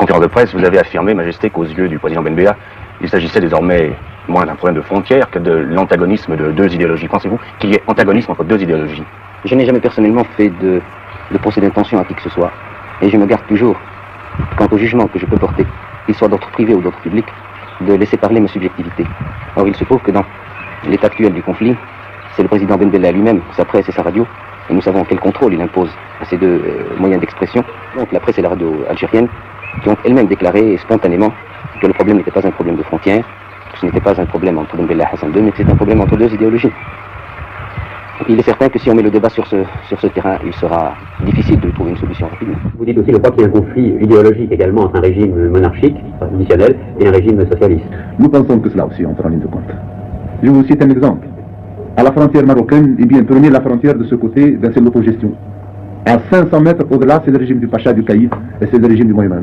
conférence de presse, vous avez affirmé, Majesté, qu'aux yeux du président Benbea, il s'agissait désormais moins d'un problème de frontières que de l'antagonisme de deux idéologies. Pensez-vous qu'il y ait antagonisme entre deux idéologies? Je n'ai jamais personnellement fait de procès d'intention à qui que ce soit. Et je me garde toujours, quant au jugement que je peux porter, qu'il soit d'ordre privé ou d'ordre public, de laisser parler ma subjectivité. Or, il se trouve que dans l'état actuel du conflit, c'est le président Ben Bella lui-même, sa presse et sa radio, et nous savons quel contrôle il impose à ces deux moyens d'expression. Donc la presse et la radio algérienne, qui ont elles-mêmes déclaré spontanément que le problème n'était pas un problème de frontières, que ce n'était pas un problème entre Ben Bella et Hassan II, mais que c'est un problème entre deux idéologies. Il est certain que si on met le débat sur ce terrain, il sera difficile de trouver une solution rapidement. Vous dites aussi, je crois qu'il y a un conflit idéologique également entre un régime monarchique, traditionnel, et un régime socialiste. Nous pensons que cela aussi entre en ligne de compte. Je vous cite un exemple. À la frontière marocaine, eh bien, prenez la frontière de ce côté, c'est l'autogestion. À 500 mètres au-delà, c'est le régime du Pacha du Caïd, et c'est le régime du Moyen-Âge.